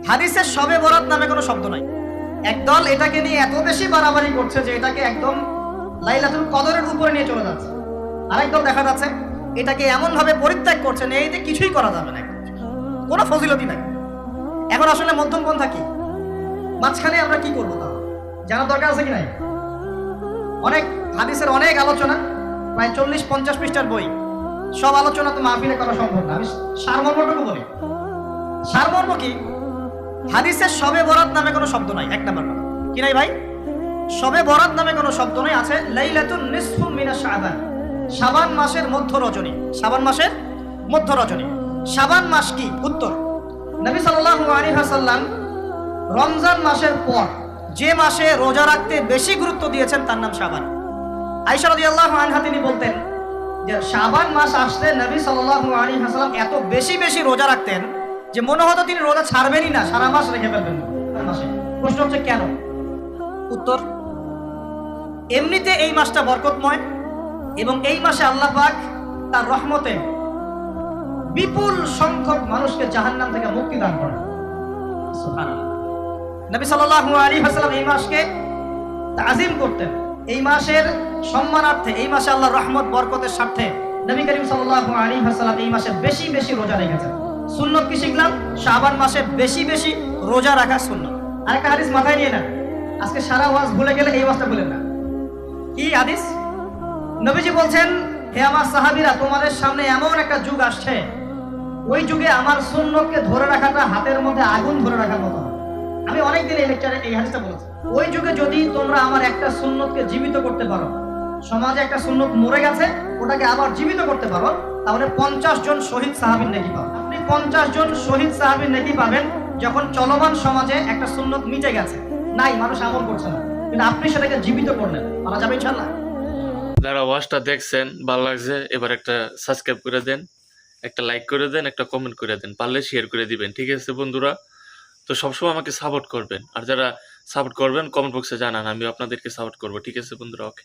হাদিসের শবে বরাত নামে কোনো শব্দ নাই। একদল এটাকে নিয়ে এত বেশি বাড়াবাড়ি করছে যে এটাকে একদম লাইলাতুল কদরের উপরে নিয়ে চলে যাচ্ছে। আরেকদল দেখা যাচ্ছে এটাকে এমন ভাবে পরিত্যাগ করছে না, এতে কিছুই করা যাবে না, কোনো ফজিলতি নাই। এখন আসলে মধ্যমপন্থা কি, মাঝখানে আমরা কি করবো তা জানার দরকার আছে কি নাই? অনেক হাদিসের অনেক আলোচনা, প্রায় 40-50 পৃষ্ঠার বই, সব আলোচনা তো মাহফিলে করা সম্ভব না। আমি সারমর্মটুকু বলি। সারমর্ম কি? হাদিসের শবে বরাত নামে কোনো শব্দ নাই। এক নাম্বার কথা কি নাই ভাই? শবে বরাত নামে কোনো শব্দ নাই। আছে লাইলাতুন নিসফুম মিনাশ শাবান, শাবান মাসের মধ্য রজনী। শাবান মাসের মধ্য রজনী। শাবান মাস কি? উত্তর, নবী সাল্লাল্লাহু আলাইহি ওয়াসাল্লাম রমজান মাসের পর যে মাসে রোজা রাখতে বেশি গুরুত্ব দিয়েছেন তার নাম শাবান। আয়েশা রাদিয়াল্লাহু আনহা তিনি বলতেন যে শাবান মাস আসলে নবী সাল্লাল্লাহু আলাইহি ওয়াসাল্লাম এত বেশি বেশি রোজা রাখতেন যে মনে হতো তিনি রোজা ছাড়বেনই না, সারা মাস রেখে ফেলবেন মাসে। প্রশ্ন হচ্ছে কেন? উত্তর, এমনিতে এই মাসটা বরকতময় এবং এই মাসে আল্লাহ পাক তার রহমতে বিপুল সংখ্যক মানুষকে জাহান্নাম থেকে মুক্তি দান করেন। সুবহানাল্লাহ। নবী সাল্লাল্লাহু আলাইহি ওয়াসাল্লাম এই মাসকে তাজিম করতেন। এই মাসের সম্মানার্থে, এই মাসে আল্লাহর রহমত বরকতের স্বার্থে নবী করিম সাল্লাল্লাহু আলাইহি ওয়াসাল্লাম এই মাসে বেশি বেশি রোজা রেখেছেন। সুন্নত কি শিখলাম? শাবান মাসে বেশি বেশি রোজা রাখা সুন্নত। আরেকটা হাদিস মাথায় নিয়ে নেন, আজকে সারা ওয়াজ ভুলে গেলে এই ওয়াজটা ভুলেন না। কি হাদিস? নবীজি বলছেন, হে আমার সাহাবীরা, তোমাদের সামনে এমন একটা যুগ আসছে, ওই যুগে আমার সুন্নতকে ধরে রাখাটা হাতের মধ্যে আগুন ধরে রাখার মতো। আমি অনেকদিন এই লেকচারে এই হাদিসটা বলেছি। ওই যুগে যদি তোমরা আমার একটা সুন্নতকে জীবিত করতে পারো, সমাজে একটা সুন্নত মরে গেছে ওটাকে আবার জীবিত করতে পারো, তাহলে 50 জন শহীদ সাহাবীর নেকি পাবেন। আপনি 50 জন শহীদ সাহাবীর নেকি পাবেন যখন চলমান সমাজে একটা সুন্নত মিটে গেছে, নাই, মানুষ আমল করছে না, কিন্তু আপনি সেটাকে জীবিত করলেন। পারা যাবে ইনশাআল্লাহ। যারা ওয়াজটা দেখছেন ভালো লাগছে, এবার একটা সাবস্ক্রাইব করে দেন, একটা লাইক করে দেন, একটা কমেন্ট করে দেন, পারলে শেয়ার করে দিবেন। ঠিক আছে বন্ধুরা? তো সবসময় আমাকে সাপোর্ট করবেন, আর যারা সাপোর্ট করবেন কমেন্ট বক্সে জানান, আমি আপনাদেরকে সাপোর্ট করবো। ঠিক আছে বন্ধুরা? ওকে।